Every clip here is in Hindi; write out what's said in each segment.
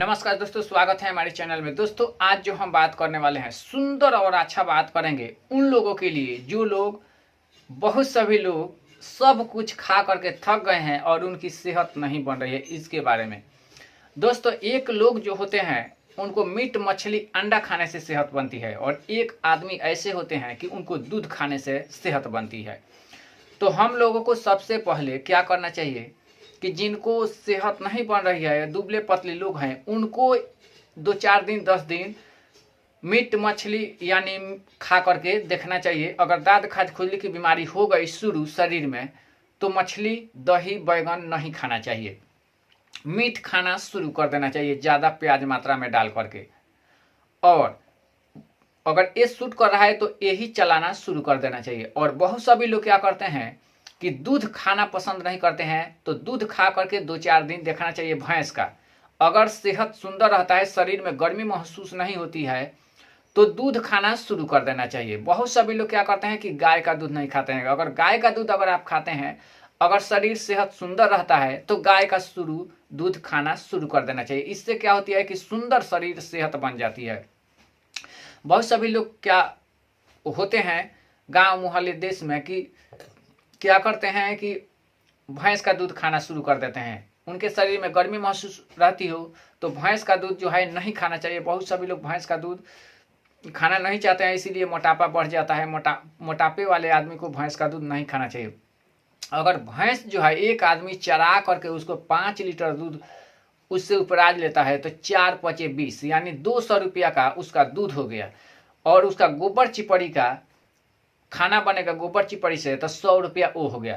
नमस्कार दोस्तों, स्वागत है हमारे चैनल में। दोस्तों आज जो हम बात करने वाले हैं, सुंदर और अच्छा बात करेंगे उन लोगों के लिए जो लोग बहुत सभी लोग सब कुछ खा करके थक गए हैं और उनकी सेहत नहीं बन रही है। इसके बारे में दोस्तों, एक लोग जो होते हैं उनको मीट मछली अंडा खाने से सेहत बनती है और एक आदमी ऐसे होते हैं कि उनको दूध खाने से सेहत बनती है। तो हम लोगों को सबसे पहले क्या करना चाहिए कि जिनको सेहत नहीं बन रही है, दुबले पतले लोग हैं, उनको 2-4 दिन 10 दिन मीट मछली यानी खा करके देखना चाहिए। अगर दाद खाज खुजली की बीमारी हो गई शुरू शरीर में तो मछली दही बैगन नहीं खाना चाहिए, मीट खाना शुरू कर देना चाहिए ज़्यादा प्याज मात्रा में डाल करके। और अगर ये सूट कर रहा है तो यही चलाना शुरू कर देना चाहिए। और बहुत सभी लोग क्या करते हैं कि दूध खाना पसंद नहीं करते हैं, तो दूध खा करके 2-4 दिन देखना चाहिए भैंस का। अगर सेहत सुंदर रहता है, शरीर में गर्मी महसूस नहीं होती है, तो दूध खाना शुरू कर देना चाहिए। बहुत सभी लोग क्या करते हैं कि गाय का दूध नहीं खाते हैं। अगर गाय का दूध अगर आप खाते हैं, अगर शरीर सेहत सुंदर रहता है तो गाय का दूध खाना शुरू कर देना चाहिए। इससे क्या होती है कि सुंदर शरीर सेहत बन जाती है। बहुत सभी लोग क्या होते हैं गांव मोहल्ले देश में कि क्या करते हैं कि भैंस का दूध खाना शुरू कर देते हैं। उनके शरीर में गर्मी महसूस रहती हो तो भैंस का दूध जो है नहीं खाना चाहिए। बहुत सभी लोग भैंस का दूध खाना नहीं चाहते हैं, इसीलिए मोटापा बढ़ जाता है। मोटापे वाले आदमी को भैंस का दूध नहीं खाना चाहिए। अगर भैंस जो है एक आदमी चरा करके उसको 5 लीटर दूध उससे उपराज लेता है तो 4×5=20 यानी 200 रुपया का उसका दूध हो गया। और उसका गोबर चिपड़ी का खाना बनेगा गोबर चिपड़ी से तो 100 रुपया वो हो गया,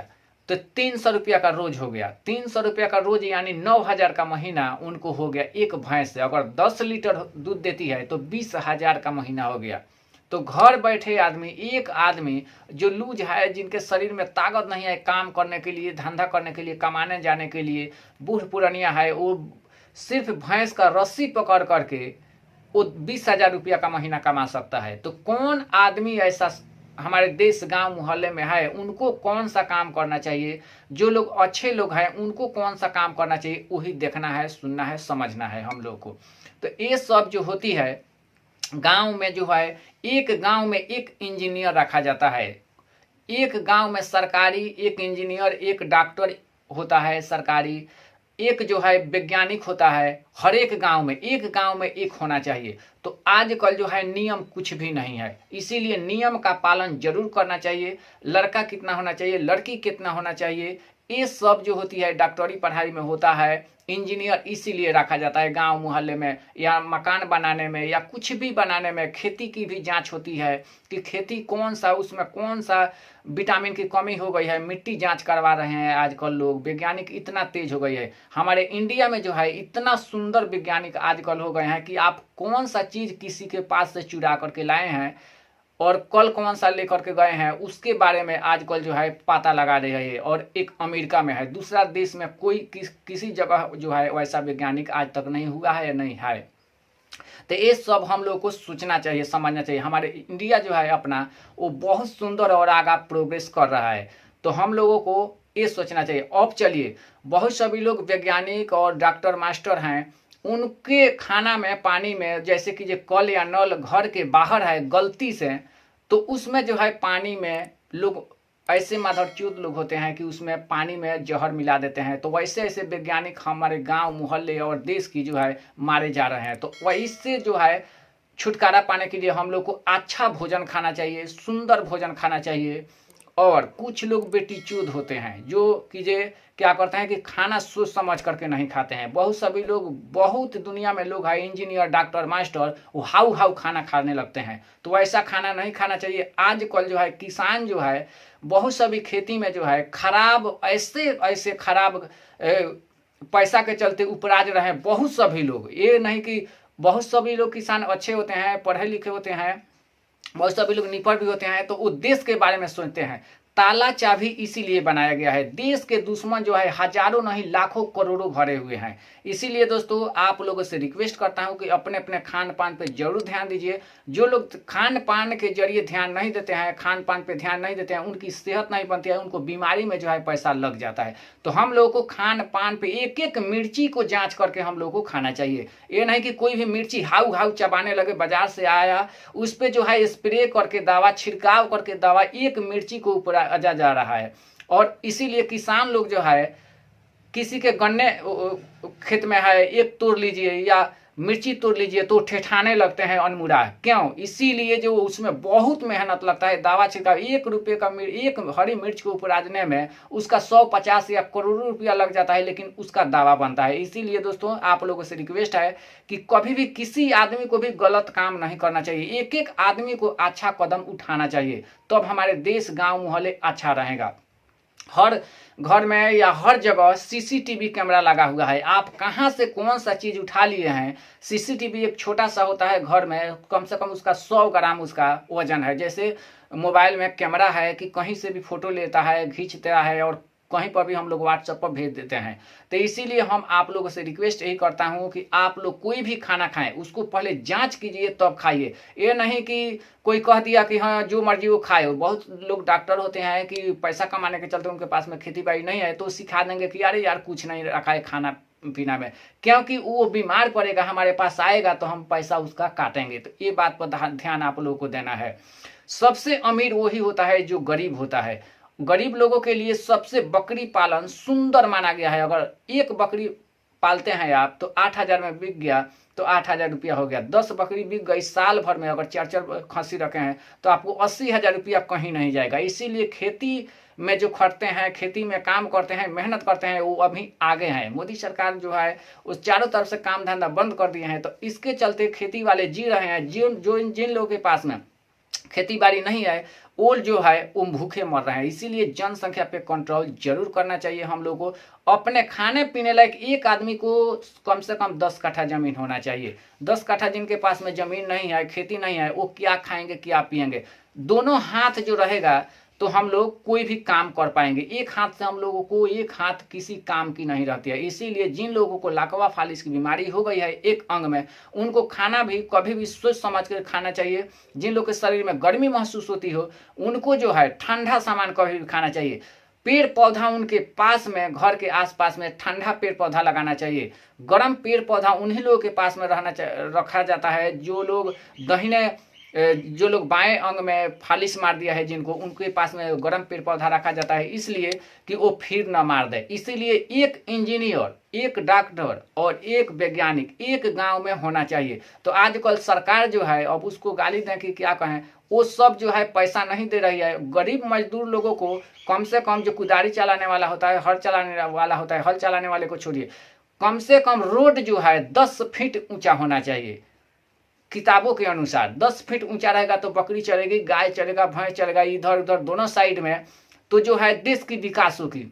तो 300 रुपया का रोज हो गया। 300 रुपया का रोज यानी 9,000 का महीना उनको हो गया एक भैंस से। अगर 10 लीटर दूध देती है तो 20,000 का महीना हो गया। तो घर बैठे आदमी, एक आदमी जो लूज है, जिनके शरीर में ताकत नहीं है काम करने के लिए, धंधा करने के लिए, कमाने जाने के लिए, बूढ़ पुरानिया है, वो सिर्फ भैंस का रस्सी पकड़ करके वो 20,000 रुपया का महीना कमा सकता है। तो कौन आदमी ऐसा हमारे देश गांव मोहल्ले में है, उनको कौन सा काम करना चाहिए, जो लोग अच्छे लोग हैं उनको कौन सा काम करना चाहिए, वही देखना है, सुनना है, समझना है हम लोग को। तो ये सब जो होती है गांव में जो है, एक गांव में एक इंजीनियर रखा जाता है, एक गांव में सरकारी एक इंजीनियर, एक डॉक्टर होता है सरकारी, एक जो है वैज्ञानिक होता है। हर एक गांव में एक होना चाहिए। तो आजकल जो है नियम कुछ भी नहीं है, इसीलिए नियम का पालन जरूर करना चाहिए। लड़का कितना होना चाहिए, लड़की कितना होना चाहिए, ये सब जो होती है डॉक्टरी पढ़ाई में होता है। इंजीनियर इसीलिए रखा जाता है गांव मोहल्ले में, या मकान बनाने में या कुछ भी बनाने में। खेती की भी जांच होती है कि खेती कौन सा, उसमें कौन सा विटामिन की कमी हो गई है, मिट्टी जांच करवा रहे हैं आजकल लोग। वैज्ञानिक इतना तेज हो गई है हमारे इंडिया में, जो है इतना सुंदर वैज्ञानिक आजकल हो गए हैं कि आप कौन सा चीज़ किसी के पास से चुरा करके लाए हैं और कल कौन सा लेकर के गए हैं, उसके बारे में आजकल जो है पता लगा रहे हैं। और एक अमेरिका में है, दूसरा देश में कोई किसी जगह जो है वैसा वैज्ञानिक आज तक नहीं हुआ है या नहीं है। तो ये सब हम लोग को सोचना चाहिए, समझना चाहिए। हमारे इंडिया जो है अपना, वो बहुत सुंदर और आगे प्रोग्रेस कर रहा है, तो हम लोगों को ये सोचना चाहिए। अब चलिए, बहुत सभी लोग वैज्ञानिक और डॉक्टर मास्टर हैं, उनके खाना में पानी में, जैसे कि जो कल या नल घर के बाहर है गलती से, तो उसमें जो है पानी में लोग ऐसे माधरचूत लोग होते हैं कि उसमें पानी में जहर मिला देते हैं। तो वैसे ऐसे वैज्ञानिक हमारे गांव मोहल्ले और देश की जो है मारे जा रहे हैं। तो इससे जो है छुटकारा पाने के लिए हम लोग को अच्छा भोजन खाना चाहिए, सुंदर भोजन खाना चाहिए। और कुछ लोग बेटीचूद होते हैं जो कि क्या करते हैं कि खाना सोच समझ करके नहीं खाते हैं। बहुत सभी लोग, बहुत दुनिया में लोग हैं इंजीनियर डॉक्टर मास्टर, वो हाउ हाउ खाना खाने लगते हैं। तो वैसा खाना नहीं खाना चाहिए। आजकल जो है किसान जो है बहुत सभी खेती में जो है खराब, ऐसे खराब पैसा के चलते उपराज रहे हैं बहुत सभी लोग। ये नहीं कि बहुत सभी लोग किसान अच्छे होते हैं, पढ़े लिखे होते हैं, बहुत सभी लोग निपट भी होते हैं, तो वो देश के बारे में सोचते हैं। ताला चाबी इसीलिए बनाया गया है। देश के दुश्मन जो है हजारों नहीं लाखों करोड़ों भरे हुए हैं। इसीलिए दोस्तों आप लोगों से रिक्वेस्ट करता हूं कि अपने अपने खान पान पे जरूर ध्यान दीजिए। जो लोग खान पान के जरिए ध्यान नहीं देते हैं, खान पान पे ध्यान नहीं देते हैं, उनकी सेहत नहीं बनती है, उनको बीमारी में जो है पैसा लग जाता है। तो हम लोगों को खान पान पे एक एक मिर्ची को जांच करके हम लोगों को खाना चाहिए। ये नहीं कि कोई भी मिर्ची हाउ हाउ चबाने लगे, बाजार से आया उस पर जो है स्प्रे करके दवा, छिड़काव करके दवा एक मिर्ची को ऊपर आ जा रहा है। और इसीलिए किसान लोग जो है किसी के गन्ने खेत में है एक तोड़ लीजिए या मिर्ची तोड़ लीजिए तो ठेठाने लगते हैं अनमुरा। क्यों? इसीलिए जो उसमें बहुत मेहनत लगता है, दवा छिड़काव। 1 रुपये का एक हरी मिर्च को उपराजने में उसका 150 या करोड़ों रुपया लग जाता है, लेकिन उसका दवा बनता है। इसीलिए दोस्तों आप लोगों से रिक्वेस्ट है कि कभी भी किसी आदमी को भी गलत काम नहीं करना चाहिए। एक एक आदमी को अच्छा कदम उठाना चाहिए, तब हमारे देश गाँव मोहल्ले अच्छा रहेगा। हर घर में या हर जगह सीसीटीवी कैमरा लगा हुआ है। आप कहां से कौन सा चीज उठा लिए हैं, सीसीटीवी एक छोटा सा होता है घर में, कम से कम उसका 100 ग्राम उसका वजन है। जैसे मोबाइल में कैमरा है कि कहीं से भी फोटो लेता है, खींचता है और कहीं पर भी हम लोग व्हाट्सएप पर भेज देते हैं। तो इसीलिए हम आप लोगों से रिक्वेस्ट यही करता हूं कि आप लोग कोई भी खाना खाएं उसको पहले जांच कीजिए तब खाइए। ये नहीं कि कोई कह दिया कि हाँ जो मर्जी वो खाए। बहुत लोग डॉक्टर होते हैं कि पैसा कमाने के चलते उनके पास में खेती बाड़ी नहीं है तो सिखा देंगे कि अरे यार कुछ नहीं रखा है खाना पीना में, क्योंकि वो बीमार पड़ेगा, हमारे पास आएगा तो हम पैसा उसका काटेंगे। तो ये बात पर ध्यान आप लोगों को देना है। सबसे अमीर वही होता है जो गरीब होता है। गरीब लोगों के लिए सबसे बकरी पालन सुंदर माना गया है। अगर एक बकरी पालते हैं आप तो 8,000 में बिक गया तो 8,000 रुपया हो गया। 10 बकरी बिक गई साल भर में, अगर 4 खस्सी रखे हैं तो आपको 80,000 रुपया कहीं नहीं जाएगा। इसीलिए खेती में जो खटते हैं, खेती में काम करते हैं, मेहनत करते हैं, वो अभी आगे हैं। मोदी सरकार जो है उस चारों तरफ से काम धंधा बंद कर दिए हैं, तो इसके चलते खेती वाले जी रहे हैं। जिन लोगों के पास में खेती बाड़ी नहीं है वो जो है वो भूखे मर रहे हैं। इसीलिए जनसंख्या पे कंट्रोल जरूर करना चाहिए हम लोग को। अपने खाने पीने लायक एक आदमी को कम से कम 10 कट्ठा जमीन होना चाहिए। 10 कट्ठा जिनके पास में जमीन नहीं है, खेती नहीं है, वो क्या खाएंगे क्या पिएंगे? दोनों हाथ जो रहेगा तो हम लोग कोई भी काम कर पाएंगे। एक हाथ से हम लोगों को एक हाथ किसी काम की नहीं रहती है। इसीलिए जिन लोगों को लकवा फालिस की बीमारी हो गई है एक अंग में, उनको खाना भी कभी भी सोच समझ कर खाना चाहिए। जिन लोग के शरीर में गर्मी महसूस होती हो उनको जो है ठंडा सामान कभी भी खाना चाहिए। पेड़ पौधा उनके पास में, घर के आसपास में ठंडा पेड़ पौधा लगाना चाहिए। गर्म पेड़ पौधा उन्हीं लोगों के पास में रखा जाता है जो लोग बाएं अंग में फालिस मार दिया है जिनको, उनके पास में गर्म पेड़ पौधा रखा जाता है इसलिए कि वो फिर न मार दे। इसीलिए एक इंजीनियर, एक डॉक्टर और एक वैज्ञानिक एक गांव में होना चाहिए। तो आजकल सरकार जो है, अब उसको गाली दें कि क्या कहें, वो सब जो है पैसा नहीं दे रही है। गरीब मजदूर लोगों को कम से कम, जो कुदारी चलाने वाला होता है, हल चलाने वाला होता है, हल चलाने वाले को छोड़िए, कम से कम रोड जो है 10 फीट ऊंचा होना चाहिए। किताबों के अनुसार 10 फीट ऊंचा रहेगा तो बकरी चलेगी, गाय चलेगा, भैंस चलेगा, इधर उधर दोनों साइड में, तो जो है देश की विकास होगी।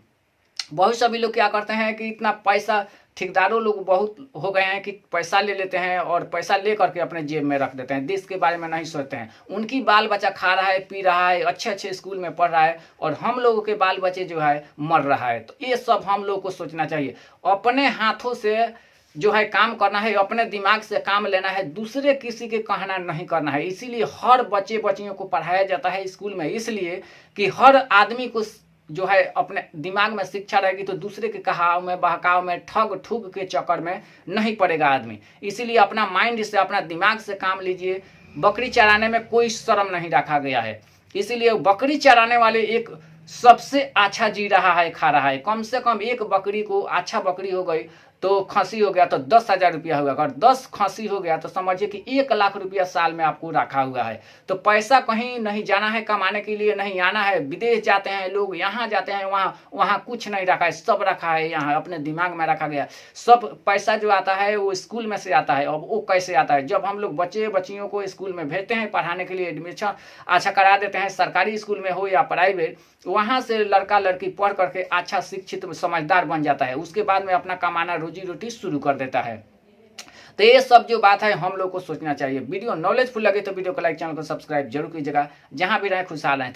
बहुत सभी लोग क्या करते हैं कि इतना पैसा, ठेकेदारों लोग बहुत हो गए हैं कि पैसा ले लेते हैं और पैसा ले करके अपने जेब में रख देते हैं, देश के बारे में नहीं सोचते हैं। उनकी बाल बच्चा खा रहा है, पी रहा है, अच्छे अच्छे स्कूल में पढ़ रहा है, और हम लोगों के बाल बच्चे जो है मर रहा है। तो ये सब हम लोग को सोचना चाहिए। अपने हाथों से जो है काम करना है, अपने दिमाग से काम लेना है, दूसरे किसी के कहना नहीं करना है। इसीलिए हर बच्चे बच्चियों को पढ़ाया जाता है स्कूल में, इसलिए कि हर आदमी को जो है अपने दिमाग में शिक्षा रहेगी तो दूसरे के कहाव में, बहकाव में, ठग ठुग के चक्कर में नहीं पड़ेगा आदमी। इसीलिए अपना माइंड से, अपना दिमाग से काम लीजिए। बकरी चराने में कोई शर्म नहीं रखा गया है, इसीलिए बकरी चराने वाले एक सबसे अच्छा जी रहा है, खा रहा है। कम से कम एक बकरी को, अच्छा बकरी हो गई तो खसी हो गया तो 10,000 रुपया होगा। अगर 10 खसी हो गया तो समझिए कि 1 लाख रुपया साल में आपको रखा हुआ है। तो पैसा कहीं नहीं जाना है, कमाने के लिए नहीं आना है। विदेश जाते हैं लोग, यहाँ जाते हैं, वहाँ कुछ नहीं रखा है, सब रखा है यहाँ अपने दिमाग में रखा गया। सब पैसा जो आता है वो स्कूल में से आता है। अब वो कैसे आता है? जब हम लोग बच्चे बच्चियों को स्कूल में भेजते हैं पढ़ाने के लिए, एडमिशन अच्छा करा देते हैं, सरकारी स्कूल में हो या प्राइवेट, वहाँ से लड़का लड़की पढ़ करके अच्छा शिक्षित समझदार बन जाता है। उसके बाद में अपना कमाना रोजी रोटी शुरू कर देता है। तो ये सब जो बात है हम लोग को सोचना चाहिए। वीडियो नॉलेजफुल लगे तो वीडियो को लाइक, चैनल को सब्सक्राइब जरूर कीजिएगा। जहां भी रहे खुशहाल रहें।